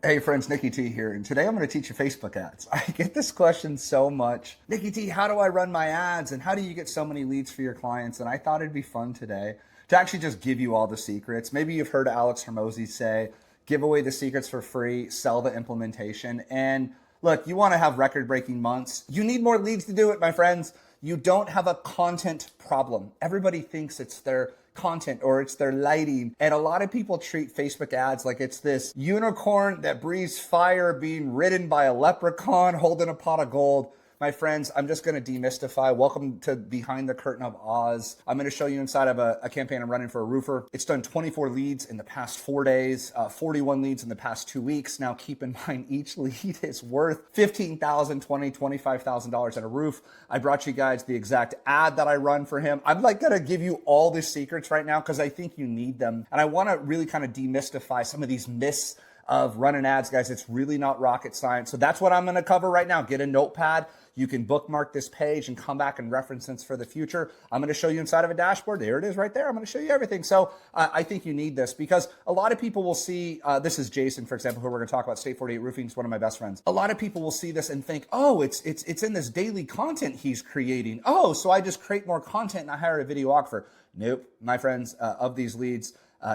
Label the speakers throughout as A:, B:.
A: Hey friends, Nikki T here, and today I'm going to teach you Facebook ads. I get this question so much. Nikki T, how do I run my ads and how do you get so many leads for your clients? And I thought it'd be fun today to actually just give you all the secrets. Maybe you've heard Alex Hormozy say, give away the secrets for free, sell the implementation. And look, you want to have record-breaking months. You need more leads to do it, my friends. You don't have a content problem. Everybody thinks it's their content or it's their lighting. And a lot of people treat Facebook ads like it's this unicorn that breathes fire being ridden by a leprechaun holding a pot of gold. My friends, I'm just going to demystify. Welcome to Behind the Curtain of Oz. I'm going to show you inside of a campaign I'm running for a roofer. It's done 24 leads in the past 4 days, 41 leads in the past 2 weeks. Now, keep in mind, each lead is worth $15,000, $20,000, $25,000 at a roof. I brought you guys the exact ad that I run for him. I'm like going to give you all the secrets right now because I think you need them. And I want to really kind of demystify some of these myths of running ads, guys. It's really not rocket science. So that's what I'm going to cover right now. Get a notepad. You can bookmark this page and come back and reference this for the future. I'm going to show you inside of a dashboard. There it is right there. I'm going to show you everything. So I think you need this because a lot of people will see, this is Jason, for example, who we're going to talk about, State 48 Roofing. He's one of my best friends. A lot of people will see this and think, oh, it's in this daily content he's creating. Oh, so I just create more content and I hire a videographer. Nope, my friends, of these leads,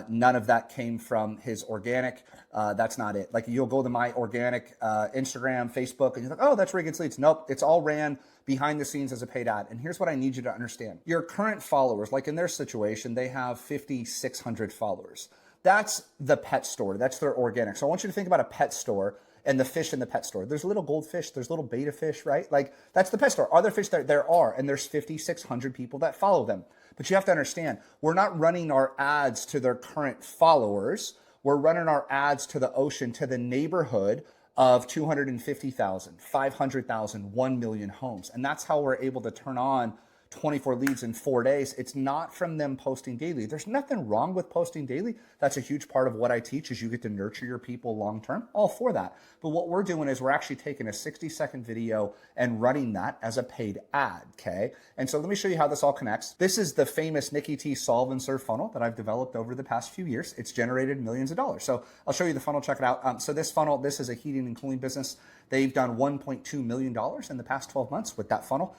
A: none of that came from his organic. That's not it. Like you'll go to my organic Instagram, Facebook, and you're like, oh, that's where he gets leads. Nope, it's all ran behind the scenes as a paid ad. And here's what I need you to understand. Your current followers, like in their situation, they have 5,600 followers. That's the pet store. That's their organic. So I want you to think about a pet store and the fish in the pet store. There's little goldfish, there's little beta fish, right? Like that's the pet store. Are there fish there? There are, and there's 5,600 people that follow them. But you have to understand, we're not running our ads to their current followers. We're running our ads to the ocean, to the neighborhood of 250,000, 500,000, 1 million homes. And that's how we're able to turn on 24 leads in 4 days. It's not from them posting daily. There's nothing wrong with posting daily. That's a huge part of what I teach is you get to nurture your people long-term. All for that. But what we're doing is we're actually taking a 60-second video and running that as a paid ad, okay? And so let me show you how this all connects. This is the famous Nikki T Solve and Serve funnel that I've developed over the past few years. It's generated millions of dollars. So I'll show you the funnel, check it out. So this funnel, this is a heating and cooling business. They've done $1.2 million in the past 12 months with that funnel.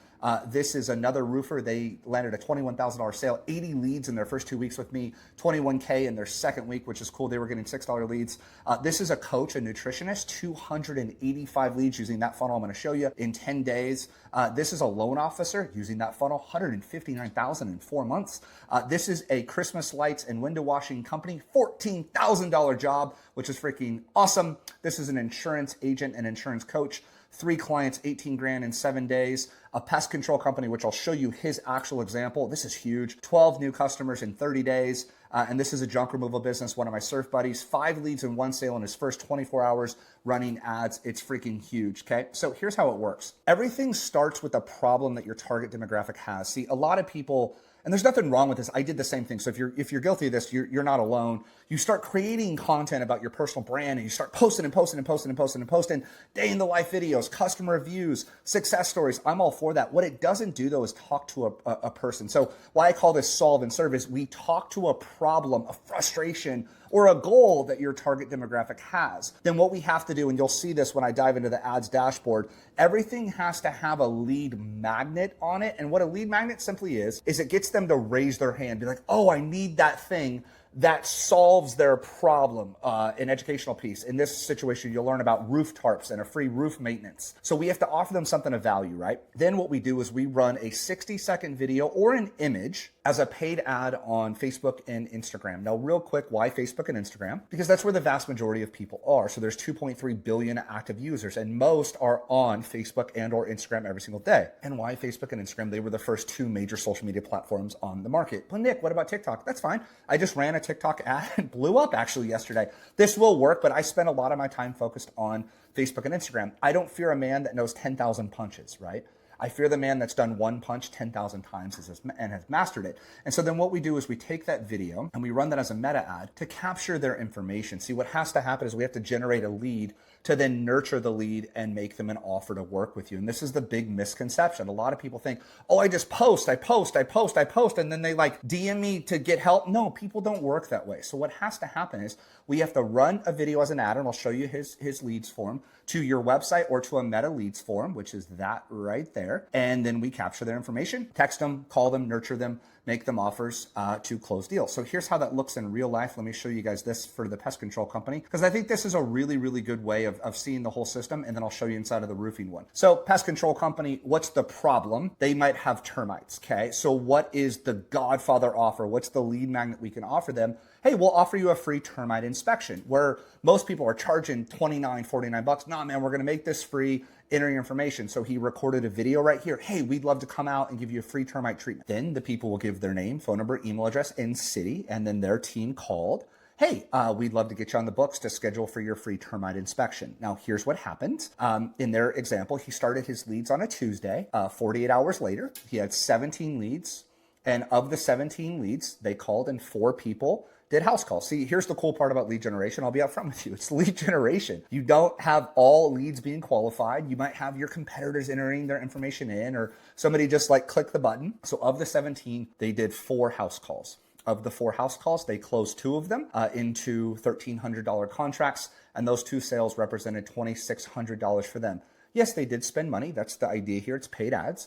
A: This is another roofer. They landed a $21,000 sale, 80 leads in their first 2 weeks with me, 21K in their second week, which is cool. They were getting $6 leads. This is a coach, a nutritionist, 285 leads using that funnel. I'm going to show you in 10 days. This is a loan officer using that funnel, 159,000 in 4 months. This is a Christmas lights and window washing company, $14,000 job, which is freaking awesome. This is an insurance agent and insurance coach. 3 clients, 18 grand in 7 days. A pest control company, which I'll show you his actual example. This is huge. 12 new customers in 30 days. And this is a junk removal business, one of my surf buddies. 5 leads and 1 sale in his first 24 hours running ads. It's freaking huge, okay? So here's how it works. Everything starts with a problem that your target demographic has. See, a lot of people, and there's nothing wrong with this. I did the same thing. So if you're guilty of this, you're not alone. You start creating content about your personal brand and you start posting day in the life videos, customer reviews, success stories. I'm all for that. What it doesn't do though is talk to a person. So why I call this solve and serve is we talk to a problem, a frustration, or a goal that your target demographic has. Then what we have to do, and you'll see this when I dive into the ads dashboard, everything has to have a lead magnet on it. And what a lead magnet simply is it gets them to raise their hand, be like, oh, I need that thing that solves their problem, an educational piece. In this situation, you'll learn about roof tarps and a free roof maintenance. So we have to offer them something of value, right? Then what we do is we run a 60-second video or an image as a paid ad on Facebook and Instagram. Now, real quick, why Facebook and Instagram? Because that's where the vast majority of people are. So there's 2.3 billion active users, and most are on Facebook and or Instagram every single day. And why Facebook and Instagram? They were the first 2 major social media platforms on the market. But Nick, what about TikTok? That's fine. I just ran a TikTok ad and blew up actually yesterday. This will work, but I spent a lot of my time focused on Facebook and Instagram. I don't fear a man that knows 10,000 punches, right? I fear the man that's done one punch 10,000 times and has mastered it. And so then what we do is we take that video and we run that as a meta ad to capture their information. See, what has to happen is we have to generate a lead to then nurture the lead and make them an offer to work with you. And this is the big misconception. A lot of people think, oh, I just post, and then they like DM me to get help. No, people don't work that way. So what has to happen is we have to run a video as an ad, and I'll show you his leads form, to your website or to a meta leads form, which is that right there. And then we capture their information, text them, call them, nurture them, make them offers to close deals. So here's how that looks in real life. Let me show you guys this for the pest control company, because I think this is a really, really good way of seeing the whole system. And then I'll show you inside of the roofing one. So pest control company, what's the problem? They might have termites, okay? So what is the Godfather offer? What's the lead magnet we can offer them? Hey, we'll offer you a free termite inspection, where most people are charging $29, $49. Nah, man, we're gonna make this free. Enter your information. So he recorded a video right here. Hey, we'd love to come out and give you a free termite treatment. Then the people will give their name, phone number, email address, and city, and then their team called. Hey, we'd love to get you on the books to schedule for your free termite inspection. Now, here's what happened. In their example, he started his leads on a Tuesday. 48 hours later, he had 17 leads. And of the 17 leads, they called and 4 people did house calls. See, here's the cool part about lead generation. I'll be upfront with you. It's lead generation. You don't have all leads being qualified. You might have your competitors entering their information in, or somebody just like click the button. So of the 17, they did 4 house calls. Of the 4 house calls, they closed 2 of them into $1,300 contracts. And those 2 sales represented $2,600 for them. Yes, they did spend money. That's the idea here. It's paid ads.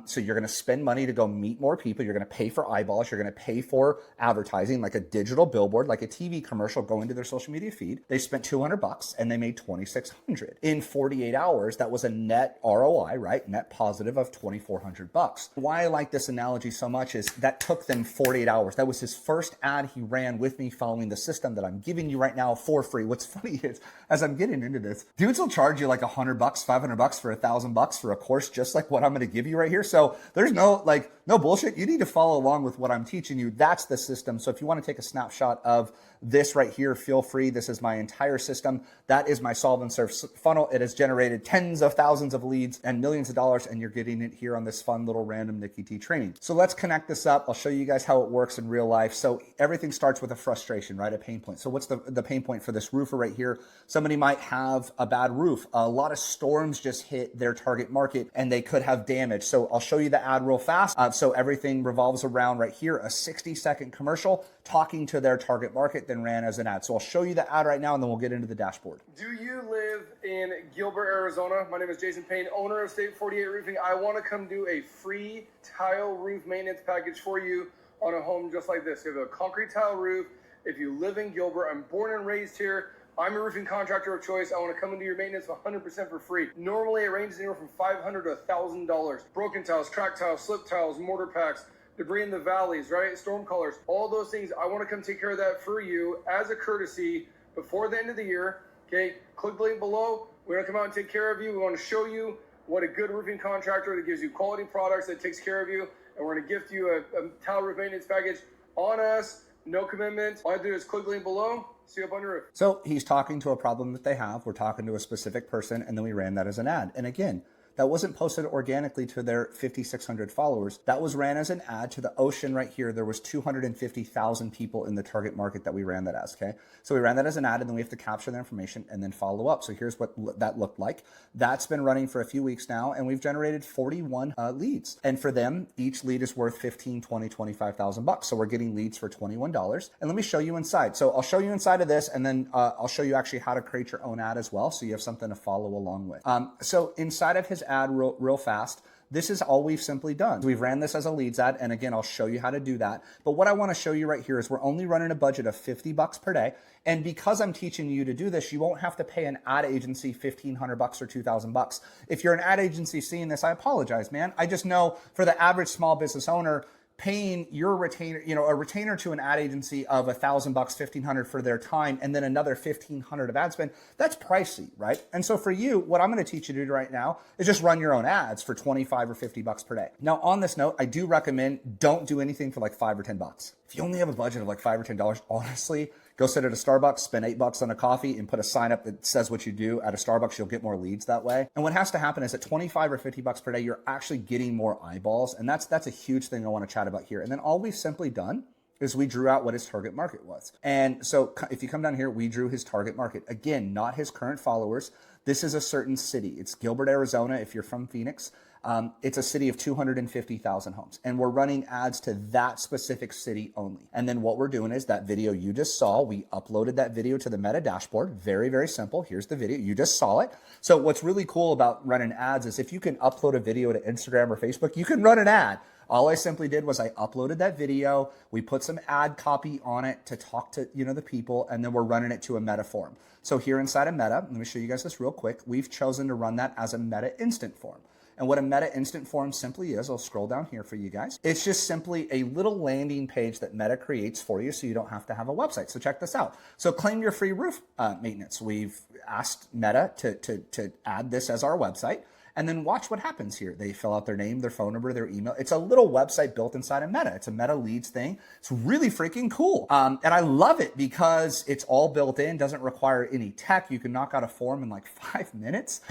A: So you're going to spend money to go meet more people. You're going to pay for eyeballs. You're going to pay for advertising, like a digital billboard, like a TV commercial going to their social media feed. They spent $200 and they made $2,600 in 48 hours. That was a net ROI, right? Net positive of $2,400. Why I like this analogy so much is that took them 48 hours. That was his first ad he ran with me, following the system that I'm giving you right now for free. What's funny is, as I'm getting into this, dudes will charge you like $100, $500 for $1,000 for a course, just like what I'm going to give you right here. So there's no bullshit. You need to follow along with what I'm teaching you. That's the system. So if you want to take a snapshot of this right here, feel free. This is my entire system. That is my solve and serve funnel. It has generated tens of thousands of leads and millions of dollars, and you're getting it here on this fun little random Nikki T training. So let's connect this up. I'll show you guys how it works in real life. So everything starts with a frustration, right? A pain point. So what's the pain point for this roofer right here? Somebody might have a bad roof. A lot of storms just hit their target market and they could have damage. So I'll show you the ad real fast. So everything revolves around right here, a 60-second commercial talking to their target market, then ran as an ad. So I'll show you the ad right now and then we'll get into the dashboard.
B: Do you live in Gilbert, Arizona? My name is Jason Payne, owner of State 48 Roofing. I want to come do a free tile roof maintenance package for you on a home just like this. You have a concrete tile roof. If you live in Gilbert, I'm born and raised here. I'm a roofing contractor of choice. I want to come and do your maintenance 100% for free. Normally, it ranges anywhere from $500 to $1,000. Broken tiles, cracked tiles, slip tiles, mortar packs, debris in the valleys, right? Storm colors, all those things. I want to come take care of that for you as a courtesy before the end of the year. Okay, click the link below. We're going to come out and take care of you. We want to show you what a good roofing contractor that gives you quality products, that takes care of you. And we're going to gift you a tile roof maintenance package on us. No commitment. All I do is click the link below. See you up on your roof.
A: So he's talking to a problem that they have. We're talking to a specific person, and then we ran that as an ad. And again, that wasn't posted organically to their 5,600 followers. That was ran as an ad to the ocean right here. There was 250,000 people in the target market that we ran that as, okay? So we ran that as an ad, and then we have to capture the information and then follow up. So here's what that looked like. That's been running for a few weeks now, and we've generated 41 leads. And for them, each lead is worth $15,000, $20,000, $25,000. So we're getting leads for $21. And let me show you inside. So I'll show you inside of this, and then I'll show you actually how to create your own ad as well, so you have something to follow along with. So inside of his ad real fast, this is all we've simply done. We've ran this as a leads ad, and again, I'll show you how to do that. But what I want to show you right here is we're only running a budget of $50 per day. And because I'm teaching you to do this, you won't have to pay an ad agency $1,500 or $2,000. If you're an ad agency seeing this, I apologize, man. I just know for the average small business owner, paying your retainer, a retainer to an ad agency of $1,000, $1,500 for their time, and then another $1,500 of ad spend, that's pricey, right? And so for you, what I'm going to teach you to do right now is just run your own ads for $25 or $50 per day. Now, on this note, I do recommend don't do anything for like $5 or $10. If you only have a budget of like $5 or $10, honestly, Go sit at a Starbucks, spend $8 on a coffee, and put a sign up that says what you do at a Starbucks. You'll get more leads that way. And what has to happen is at 25 or $50 per day, you're actually getting more eyeballs. And that's a huge thing I want to chat about here. And then all we've simply done is we drew out what his target market was. And so if you come down here, we drew his target market. Again, not his current followers. This is a certain city. It's Gilbert, Arizona, if you're from Phoenix. It's a city of 250,000 homes. And we're running ads to that specific city only. And then what we're doing is that video you just saw, we uploaded that video to the Meta dashboard. Very, very simple. Here's the video. You just saw it. So what's really cool about running ads is if you can upload a video to Instagram or Facebook, you can run an ad. All I simply did was I uploaded that video. We put some ad copy on it to talk to, the people, and then we're running it to a Meta form. So here inside of Meta, let me show you guys this real quick. We've chosen to run that as a Meta instant form. And what a Meta instant form simply is, I'll scroll down here for you guys. It's just simply a little landing page that Meta creates for you so you don't have to have a website. So check this out. So claim your free roof maintenance. We've asked Meta to add this as our website. And then watch what happens here. They fill out their name, their phone number, their email. It's a little website built inside of Meta. It's a Meta Leads thing. It's really freaking cool. And I love it because it's all built in, doesn't require any tech. You can knock out a form in like 5 minutes.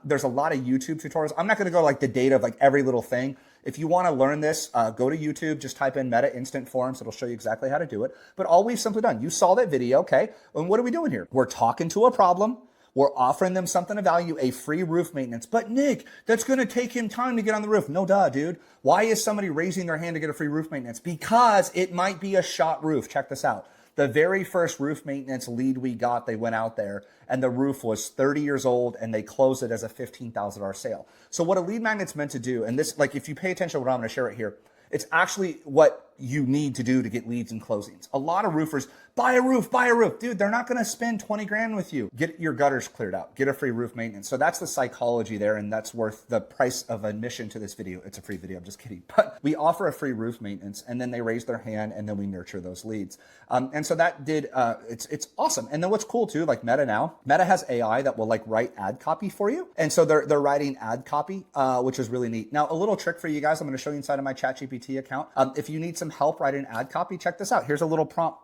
A: There's a lot of YouTube tutorials. I'm not going to go like the data of like every little thing. If you want to learn this, go to YouTube, just type in Meta Instant Forms. It'll show you exactly how to do it. But all we've simply done, you saw that video, okay? And what are we doing here? We're talking to a problem. We're offering them something of value, a free roof maintenance. But Nick, that's going to take him time to get on the roof. No duh, dude. Why is somebody raising their hand to get a free roof maintenance? Because it might be a shot roof. Check this out. The very first roof maintenance lead we got, they went out there and the roof was 30 years old and they closed it as a $15,000 sale. So what a lead magnet's meant to do, and this, like if you pay attention to what I'm going to share right here, it's actually what you need to do to get leads and closings. A lot of roofers, buy a roof. Dude, they're not going to spend 20 grand with you. Get your gutters cleared out. Get a free roof maintenance. So that's the psychology there, and that's worth the price of admission to this video. It's a free video. I'm just kidding. But we offer a free roof maintenance, and then they raise their hand, and then we nurture those leads. And so that did, it's awesome. And then what's cool too, like Meta now, Meta has AI that will like write ad copy for you. And so they're writing ad copy, which is really neat. Now, a little trick for you guys, I'm going to show you inside of my ChatGPT account. If you need some help writing ad copy, check this out. Here's a little prompt.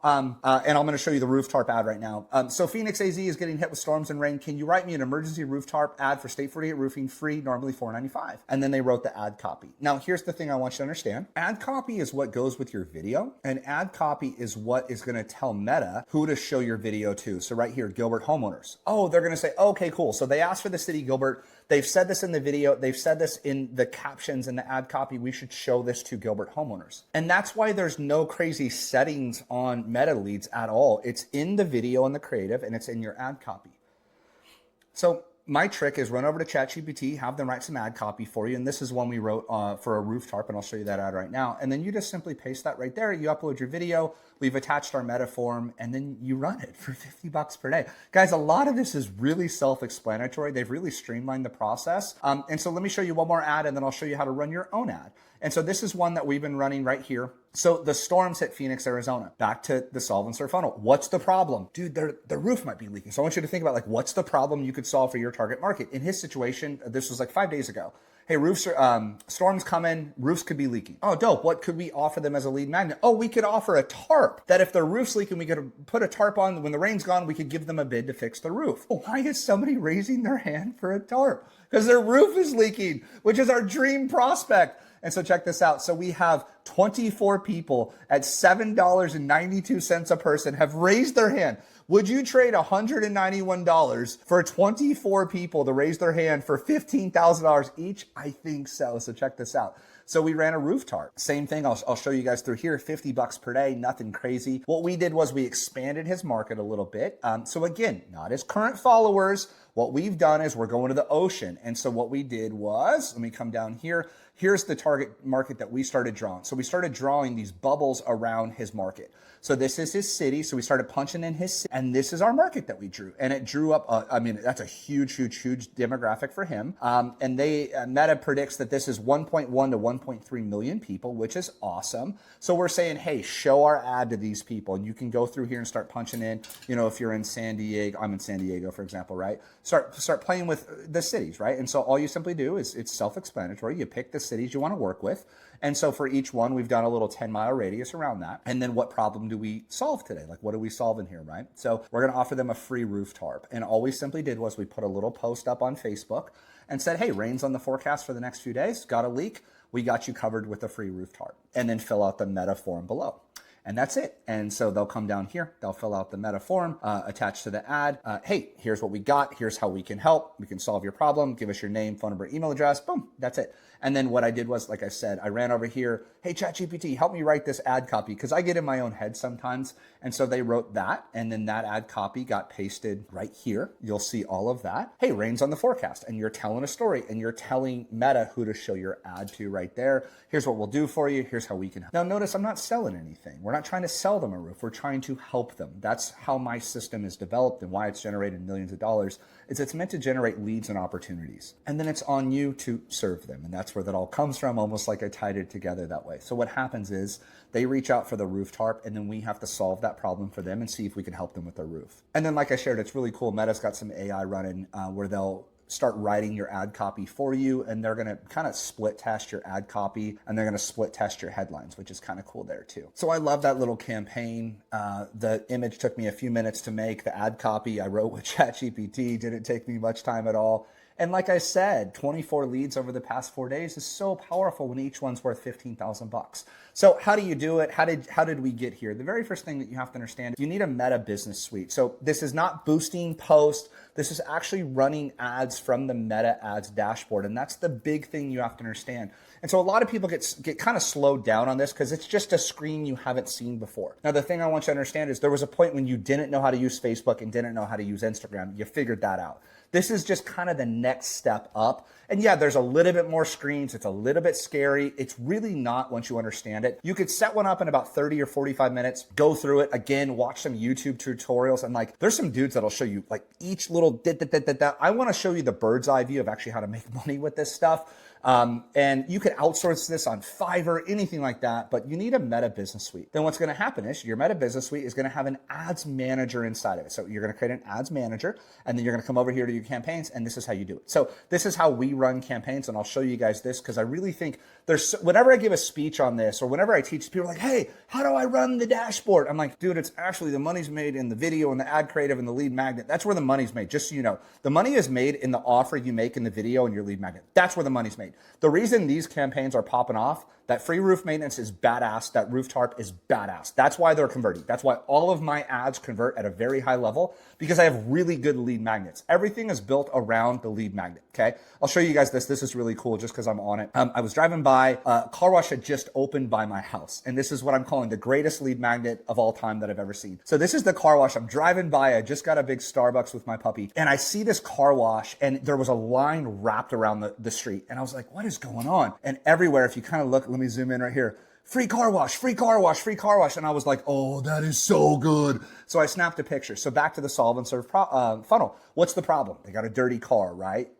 A: And I'm going to show you the roof tarp ad right now. So Phoenix AZ is getting hit with storms and rain. Can you write me an emergency roof tarp ad for State 48 Roofing, free, normally $4.95? And then they wrote the ad copy. Now, here's the thing I want you to understand. Ad copy is what goes with your video, and ad copy is what is going to tell Meta who to show your video to. So right here, Gilbert homeowners. Oh, they're going to say, okay, cool. So they asked for the city Gilbert. They've said this in the video. They've said this in the captions and the ad copy. We should show this to Gilbert homeowners. And that's why there's no crazy settings on Meta Leads at all. It's in the video and the creative, and it's in your ad copy. So my trick is run over to ChatGPT, have them write some ad copy for you. And this is one we wrote for a roof tarp, and I'll show you that ad right now. And then you just simply paste that right there. You upload your video. We've attached our Meta form, and then you run it for $50 per day. Guys, a lot of this is really self-explanatory. They've really streamlined the process. And so let me show you one more ad, and then I'll show you how to run your own ad. And so this is one that we've been running right here. So the storms hit Phoenix, Arizona. Back to the solve and serve funnel. What's the problem? Dude, the roof might be leaking. So I want you to think about like, what's the problem you could solve for your target market? In his situation, this was like 5 days ago. Hey, storms coming, roofs could be leaking. Oh, dope. What could we offer them as a lead magnet? Oh, we could offer a tarp that if their roof's leaking, we could put a tarp on. When the rain's gone, we could give them a bid to fix the roof. Oh, why is somebody raising their hand for a tarp? Because their roof is leaking, which is our dream prospect. And so check this out. So we have 24 people at $7.92 a person have raised their hand. Would you trade $191 for 24 people to raise their hand for $15,000 each? I think so. So check this out. So we ran a roof tarp. Same thing. I'll show you guys through here. $50 per day. Nothing crazy. What we did was we expanded his market a little bit. So again, not his current followers. What we've done is we're going to the ocean. And so what we did was, let me come down here. Here's the target market that we started drawing. So we started drawing these bubbles around his market. So this is his city. So we started punching in his city, and this is our market that we drew. And it drew up, that's a huge demographic for him. And Meta predicts that this is 1.1 to 1.3 million people, which is awesome. So we're saying, hey, show our ad to these people. And you can go through here and start punching in, if you're in San Diego, I'm in San Diego, for example, right? Start playing with the cities, right? And so all you simply do is it's self-explanatory. You pick the cities you want to work with. And so for each one, we've done a little 10-mile radius around that. And then what problem do we solve today? Like, what are we solving here, right? So we're going to offer them a free roof tarp. And all we simply did was we put a little post up on Facebook and said, hey, rain's on the forecast for the next few days. Got a leak? We got you covered with a free roof tarp. And then fill out the meta form below. And that's it. And so they'll come down here, they'll fill out the meta form attached to the ad. Hey, here's what we got. Here's how we can help. We can solve your problem. Give us your name, phone number, email address. Boom, that's it. And then what I did was, like I said, I ran over here. Hey, ChatGPT, help me write this ad copy, because I get in my own head sometimes. And so they wrote that, and then that ad copy got pasted right here. You'll see all of that. Hey, rain's on the forecast, and you're telling a story, and you're telling Meta who to show your ad to right there. Here's what we'll do for you. Here's how we can help. Now, notice I'm not selling anything. We're not trying to sell them a roof. We're trying to help them. That's how my system is developed and why it's generated millions of dollars. It's meant to generate leads and opportunities. And then it's on you to serve them. And that's where that all comes from, almost like I tied it together that way. So what happens is they reach out for the roof tarp, and then we have to solve that problem for them and see if we can help them with their roof. And then, like I shared, it's really cool. Meta's got some AI running where they'll start writing your ad copy for you, and they're going to kind of split test your ad copy, and they're going to split test your headlines, which is kind of cool there too. So I love that little campaign. The image took me a few minutes to make. The ad copy I wrote with ChatGPT, didn't take me much time at all. And like I said, 24 leads over the past 4 days is so powerful when each one's worth $15,000. So how do you do it? How did we get here? The very first thing that you have to understand, you need a Meta business suite. So this is not boosting posts. This is actually running ads from the Meta ads dashboard. And that's the big thing you have to understand. And so a lot of people get kind of slowed down on this because it's just a screen you haven't seen before. Now, the thing I want you to understand is there was a point when you didn't know how to use Facebook and didn't know how to use Instagram. You figured that out. This is just kind of the next step up. And yeah, there's a little bit more screens. It's a little bit scary. It's really not once you understand it. You could set one up in about 30 or 45 minutes, go through it again, watch some YouTube tutorials. And like, there's some dudes that'll show you like each little I want to show you the bird's eye view of actually how to make money with this stuff. And you can outsource this on Fiverr, anything like that, but you need a Meta business suite. Then what's going to happen is your Meta business suite is going to have an ads manager inside of it. So you're going to create an ads manager, and then you're going to come over here to your campaigns, and this is how you do it. So this is how we run campaigns, and I'll show you guys this because I really think whenever I give a speech on this or whenever I teach, people are like, hey, how do I run the dashboard? I'm like, dude, it's actually the money's made in the video and the ad creative and the lead magnet. That's where the money's made. Just so you know, the money is made in the offer you make in the video and your lead magnet. That's where the money's made. The reason these campaigns are popping off, that free roof maintenance is badass. That roof tarp is badass. That's why they're converting. That's why all of my ads convert at a very high level, because I have really good lead magnets. Everything is built around the lead magnet, okay? I'll show you guys this. This is really cool just because I'm on it. I was driving by, a car wash had just opened by my house. And this is what I'm calling the greatest lead magnet of all time that I've ever seen. So this is the car wash. I'm driving by. I just got a big Starbucks with my puppy. And I see this car wash, and there was a line wrapped around the street. And I was like, what is going on? And everywhere, if you kind of look, let me zoom in right here. Free car wash, free car wash, free car wash. And I was like, oh, that is so good. So I snapped a picture. So back to the solve and serve funnel. What's the problem? They got a dirty car, right?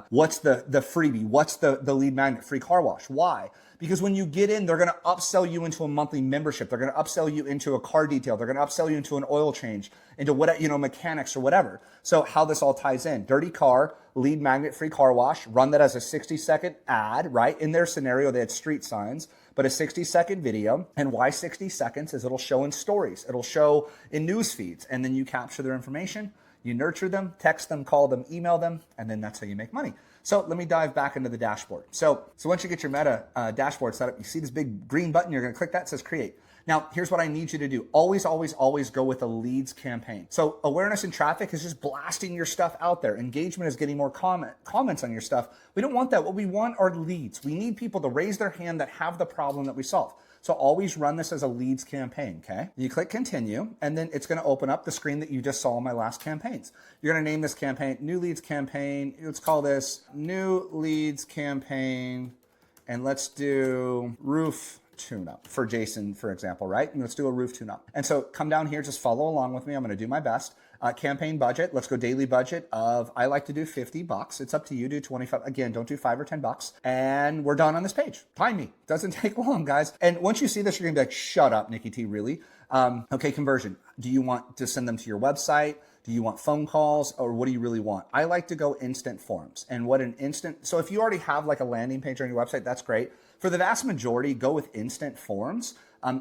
A: What's the freebie? What's the lead magnet? Free car wash. Why? Because when you get in, they're going to upsell you into a monthly membership. They're going to upsell you into a car detail. They're going to upsell you into an oil change, into what, mechanics or whatever. So how this all ties in, dirty car, lead magnet, free car wash, run that as a 60-second ad, right? In their scenario, they had street signs, but a 60-second video. And why 60 seconds is it'll show in stories. It'll show in news feeds. And then you capture their information, you nurture them, text them, call them, email them, and then that's how you make money. So let me dive back into the dashboard. So once you get your Meta dashboard set up, you see this big green button. You're going to click that. It says create. Now, here's what I need you to do. Always, always, always go with a leads campaign. So awareness and traffic is just blasting your stuff out there. Engagement is getting more comments on your stuff. We don't want that. What we want are leads. We need people to raise their hand that have the problem that we solve. So always run this as a leads campaign, okay? You click continue, and then it's going to open up the screen that you just saw in my last campaigns. You're going to name this campaign new leads campaign. Let's call this new leads campaign, and let's do roof tune-up for Jason, for example, right? And let's do a roof tune-up. And so come down here, just follow along with me. I'm going to do my best. Campaign budget, let's go daily budget of, I like to do $50. It's up to you, do 25. Again, don't do $5 or $10. And we're done on this page. Time me. Doesn't take long, guys. And once you see this, you're gonna be like, shut up, Nikki T, really? Okay, conversion. Do you want to send them to your website? Do you want phone calls, or what do you really want? I like to go instant forms. And what an instant, so if you already have like a landing page on your website, that's great. For the vast majority, go with instant forms.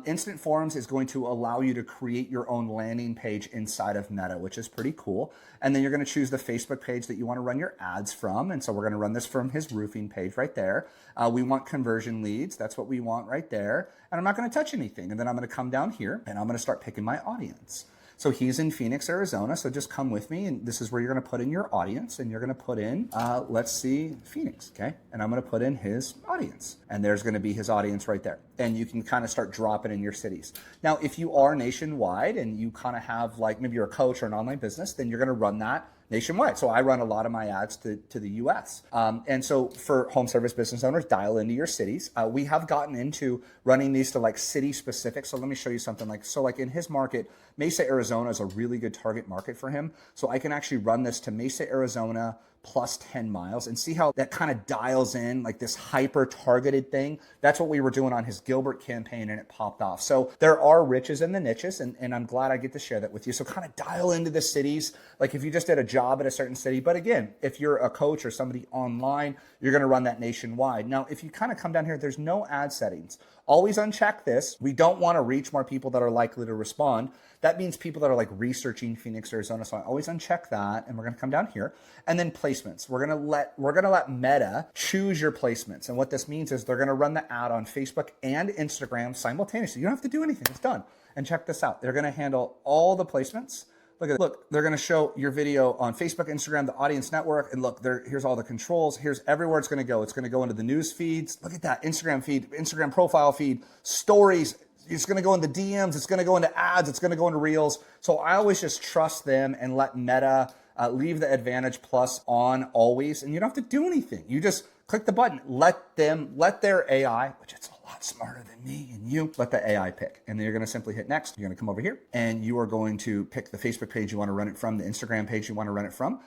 A: Instant forms is going to allow you to create your own landing page inside of Meta, which is pretty cool. And then you're going to choose the Facebook page that you want to run your ads from. And so we're going to run this from his roofing page right there. We want conversion leads. That's what we want right there. And I'm not going to touch anything. And then I'm going to come down here and I'm going to start picking my audience. So he's in Phoenix, Arizona. So just come with me, and this is where you're going to put in your audience, and you're going to put in, let's see, Phoenix, okay? And I'm going to put in his audience, and there's going to be his audience right there. And you can kind of start dropping in your cities. Now, if you are nationwide and you kind of have like, maybe you're a coach or an online business, then you're going to run that nationwide. So I run a lot of my ads to the US. And so for home service business owners, dial into your cities. We have gotten into running these to like city specific. So let me show you something like in his market, Mesa, Arizona is a really good target market for him. So I can actually run this to Mesa, Arizona plus 10 miles and see how that kind of dials in like this hyper targeted thing. That's what we were doing on his Gilbert campaign, and it popped off. So there are riches in the niches, and I'm glad I get to share that with you. So kind of dial into the cities, like if you just did a job at a certain city. But again, if you're a coach or somebody online, you're going to run that nationwide. Now, if you kind of come down here, there's no ad settings. Always uncheck this. We don't want to reach more people that are likely to respond. That means people that are like researching Phoenix, Arizona. So I always uncheck that, and we're going to come down here. And then placements. We're going to let Meta choose your placements. And what this means is they're going to run the ad on Facebook and Instagram simultaneously. You don't have to do anything. It's done. And check this out. They're going to handle all the placements. Look, they're going to show your video on Facebook, Instagram, the audience network. And look, here's all the controls. Here's everywhere it's going to go. It's going to go into the news feeds. Look at that Instagram feed, Instagram profile feed, stories. It's going to go into DMs. It's going to go into ads. It's going to go into reels. So I always just trust them and let Meta leave the Advantage Plus on always. And you don't have to do anything. You just click the button. Let their AI, which it's a lot smarter than me and you, let the AI pick. And then you're going to simply hit next. You're going to come over here and you are going to pick the Facebook page you want to run it from, the Instagram page you want to run it from.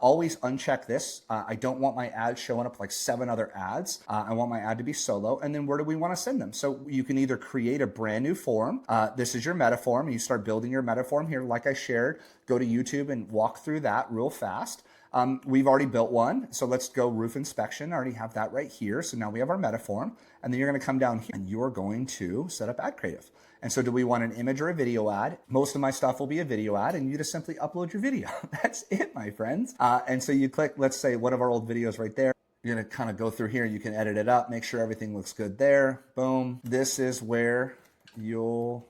A: Always uncheck this. I don't want my ads showing up like 7 other ads. I want my ad to be solo. And then where do we want to send them? So you can either create a brand new form. This is your meta form. And you start building your meta form here. Like I shared, go to YouTube and walk through that real fast. We've already built one. So let's go roof inspection. I already have that right here. So now we have our meta form. And then you're going to come down here and you're going to set up ad creative. And so do we want an image or a video ad? Most of my stuff will be a video ad, and you just simply upload your video. That's it, my friends. And so you click, let's say, one of our old videos right there. You're going to kind of go through here. You can edit it up, make sure everything looks good there. Boom. This is where you'll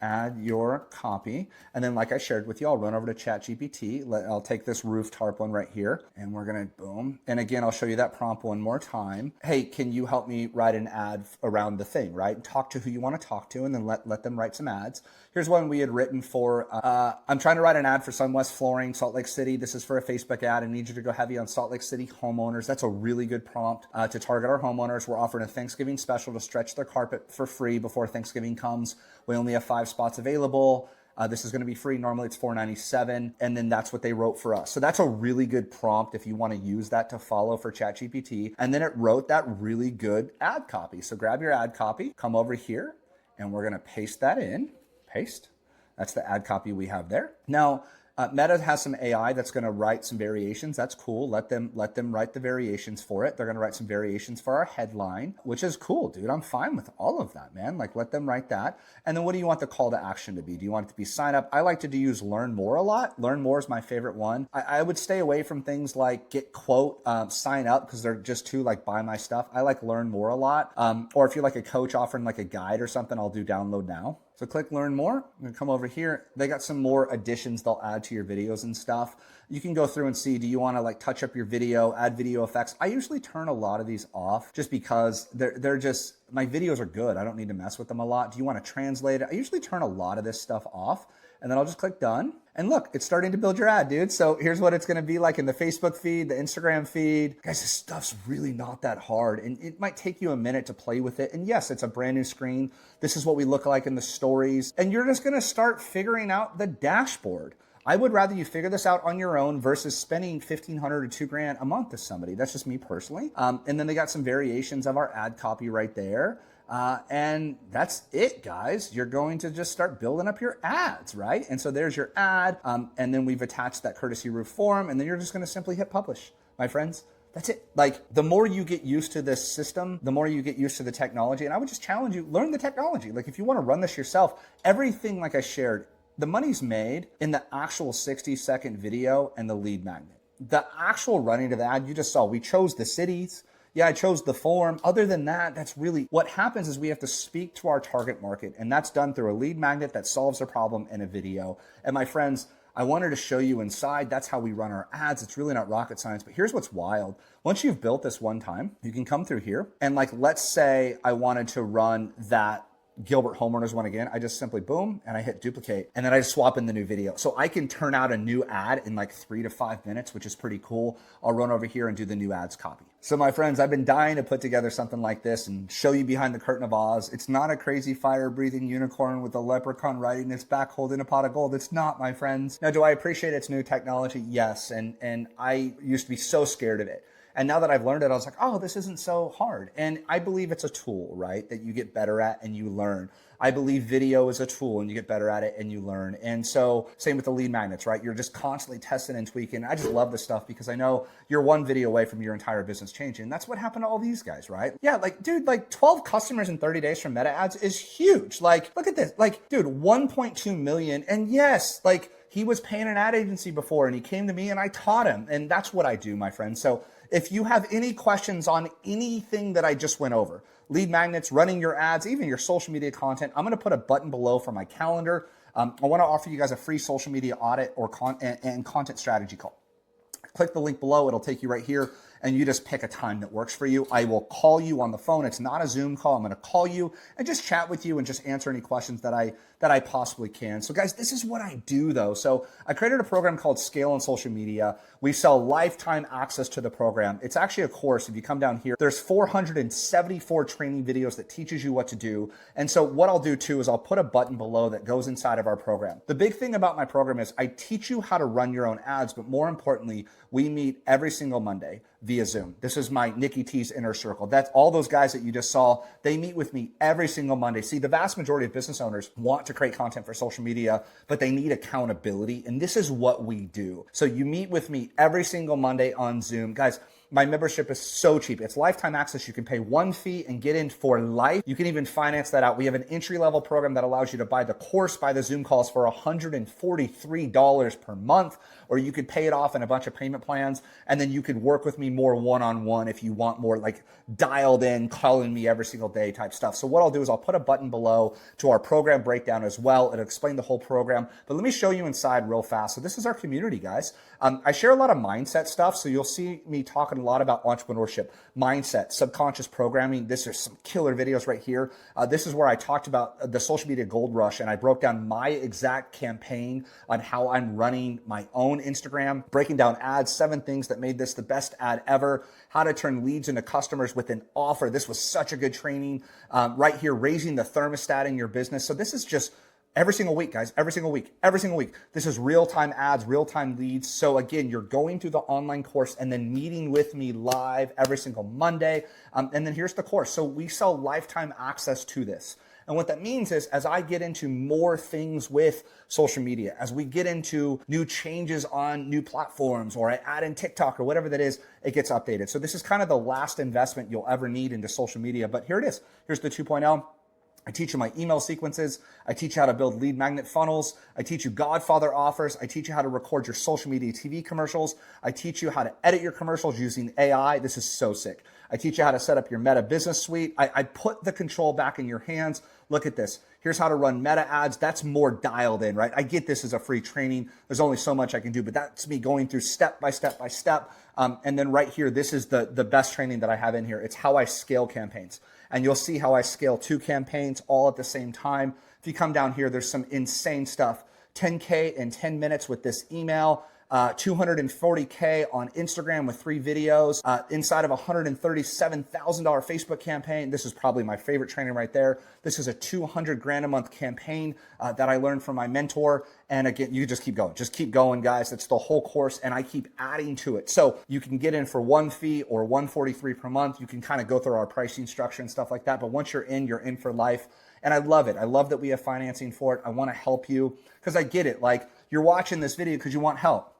A: add your copy. And then like I shared with you, I'll run over to ChatGPT. I'll take this roof tarp one right here, and we're going to boom. And again, I'll show you that prompt one more time. Hey, can you help me write an ad around the thing, right? Talk to who you want to talk to, and then let them write some ads. Here's one we had written for, I'm trying to write an ad for Sunwest Flooring, Salt Lake City. This is for a Facebook ad. I need you to go heavy on Salt Lake City homeowners. That's a really good prompt to target our homeowners. We're offering a Thanksgiving special to stretch their carpet for free before Thanksgiving comes. We only have 5 spots available. This is going to be free. Normally it's $4.97. And then that's what they wrote for us. So that's a really good prompt if you want to use that to follow for ChatGPT. And then it wrote that really good ad copy. So grab your ad copy, come over here, and we're going to paste that in. Paste. That's the ad copy we have there. Now, Meta has some AI that's going to write some variations. That's cool. Let them write the variations for it. They're going to write some variations for our headline, which is cool, dude. I'm fine with all of that, man. Like, let them write that. And then what do you want the call to action to be? Do you want it to be sign up? I like to use learn more a lot. Learn more is my favorite one. I would stay away from things like get quote, sign up, because they're just too like buy my stuff. I like learn more a lot. Or if you're like a coach offering like a guide or something, I'll do download now. So click learn more. I'm going to come over here. They got some more additions they'll add to your videos and stuff. You can go through and see, do you want to like touch up your video, add video effects? I usually turn a lot of these off just because they're just, my videos are good. I don't need to mess with them a lot. Do you want to translate it? I usually turn a lot of this stuff off, and then I'll just click done. And look, it's starting to build your ad, dude. So here's what it's going to be like in the Facebook feed, the Instagram feed. Guys, this stuff's really not that hard. And it might take you a minute to play with it. And yes, it's a brand new screen. This is what we look like in the stories. And you're just going to start figuring out the dashboard. I would rather you figure this out on your own versus spending $1,500 to $2,000 a month to somebody. That's just me personally. And then they got some variations of our ad copy right there. And that's it, guys. You're going to just start building up your ads, right? And so there's your ad. And then we've attached that courtesy roof form, and then you're just going to simply hit publish, my friends. That's it. Like, the more you get used to this system, the more you get used to the technology. And I would just challenge you, learn the technology. Like, if you want to run this yourself, everything like I shared, the money's made in the actual 60-second video and the lead magnet. The actual running of the ad, you just saw, we chose the cities. Yeah, I chose the form. Other than that, that's really what happens is we have to speak to our target market, and that's done through a lead magnet that solves a problem in a video. And my friends, I wanted to show you inside. That's how we run our ads. It's really not rocket science, but here's what's wild. Once you've built this one time, you can come through here and, like, let's say I wanted to run that Gilbert homeowners one again. I just simply boom and I hit duplicate, and then I swap in the new video. So I can turn out a new ad in like 3 to 5 minutes, which is pretty cool. I'll run over here and do the new ads copy. So my friends, I've been dying to put together something like this and show you behind the curtain of Oz. It's not a crazy fire breathing unicorn with a leprechaun riding its back holding a pot of gold. It's not, my friends. Now, do I appreciate its new technology? Yes. And I used to be so scared of it. And now that I've learned it, I was like, oh, this isn't so hard. And I believe it's a tool, right, that you get better at and you learn. I believe video is a tool and you get better at it and you learn. And so same with the lead magnets, right? You're just constantly testing and tweaking. I just love this stuff because I know you're one video away from your entire business changing. And that's what happened to all these guys, right? Yeah, like, dude, like 12 customers in 30 days from meta ads is huge. Like, look at this. Like, dude, 1.2 million. And yes, like, he was paying an ad agency before and he came to me and I taught him. And that's what I do, my friend. So if you have any questions on anything that I just went over, lead magnets, running your ads, even your social media content, I'm going to put a button below for my calendar. I want to offer you guys a free social media audit or content strategy call. Click the link below. It'll take you right here, and you just pick a time that works for you. I will call you on the phone. It's not a Zoom call. I'm going to call you and just chat with you and just answer any questions that I possibly can. So guys, this is what I do though. So I created a program called Scale on Social Media. We sell lifetime access to the program. It's actually a course. If you come down here, there's 474 training videos that teaches you what to do. And so what I'll do too is I'll put a button below that goes inside of our program. The big thing about my program is I teach you how to run your own ads, but more importantly, we meet every single Monday via Zoom. This is my Nikki T's inner circle. That's all those guys that you just saw. They meet with me every single Monday. See, the vast majority of business owners want to create content for social media, but they need accountability. And this is what we do. So you meet with me every single Monday on Zoom. Guys, my membership is so cheap. It's lifetime access. You can pay one fee and get in for life. You can even finance that out. We have an entry-level program that allows you to buy the course, buy the Zoom calls for $143 per month, or you could pay it off in a bunch of payment plans, and then you could work with me more one-on-one if you want more like dialed in, calling me every single day type stuff. So what I'll do is I'll put a button below to our program breakdown as well. It'll explain the whole program, but let me show you inside real fast. So this is our community, guys. I share a lot of mindset stuff, so you'll see me talking a lot about entrepreneurship, mindset, subconscious programming. This is some killer videos right here. This is where I talked about the social media gold rush, and I broke down my exact campaign on how I'm running my own Instagram, breaking down ads, 7 things that made this the best ad ever, how to turn leads into customers with an offer. This was such a good training right here, raising the thermostat in your business. So this is just every single week, guys, every single week. This is real-time ads, real-time leads. So again, you're going through the online course and then meeting with me live every single Monday. And then here's the course. So we sell lifetime access to this. And what that means is as I get into more things with social media, as we get into new changes on new platforms, or I add in TikTok or whatever that is, it gets updated. So this is kind of the last investment you'll ever need into social media. But here it is. Here's the 2.0. I teach you my email sequences. I teach you how to build lead magnet funnels. I teach you Godfather offers. I teach you how to record your social media TV commercials. I teach you how to edit your commercials using AI. This is so sick. I teach you how to set up your Meta Business Suite. I put the control back in your hands. Look at this. Here's how to run meta ads. That's more dialed in, right? I get this as a free training. There's only so much I can do, but that's me going through step by step by step. And then right here, this is the best training that I have in here. It's how I scale campaigns. And you'll see how I scale 2 campaigns all at the same time. If you come down here, there's some insane stuff. 10K in 10 minutes with this email. 240K on Instagram with 3 videos, inside of a $137,000 Facebook campaign. This is probably my favorite training right there. This is a 200 grand a month campaign that I learned from my mentor. And again, you just keep going. Just keep going, guys. That's the whole course, and I keep adding to it. So you can get in for one fee or $143 per month. You can kind of go through our pricing structure and stuff like that. But once you're in for life. And I love it. I love that we have financing for it. I want to help you because I get it. Like, you're watching this video because you want help.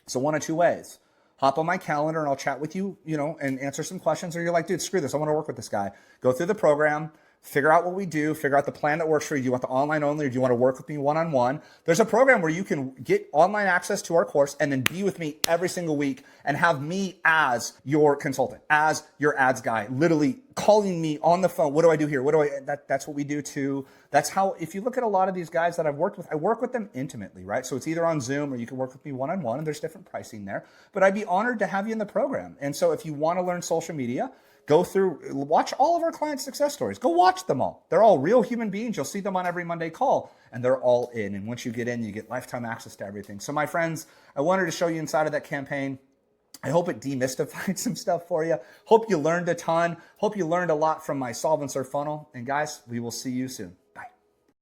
A: So one of two ways. Hop on my calendar and I'll chat with you, and answer some questions. Or you're like, dude, screw this. I want to work with this guy. Go through the program, figure out what we do, figure out the plan that works for you. Do you want the online only or do you want to work with me one-on-one? There's a program where you can get online access to our course and then be with me every single week and have me as your consultant, as your ads guy, literally calling me on the phone. What do I do here? That's what we do too. That's how, if you look at a lot of these guys that I've worked with, I work with them intimately, right? So it's either on Zoom or you can work with me one-on-one, and there's different pricing there, but I'd be honored to have you in the program. And so if you want to learn social media, go through, watch all of our clients' success stories. Go watch them all. They're all real human beings. You'll see them on every Monday call, and they're all in. And once you get in, you get lifetime access to everything. So my friends, I wanted to show you inside of that campaign. I hope it demystified some stuff for you. Hope you learned a ton. Hope you learned a lot from my Solve and Serve funnel. And guys, we will see you soon.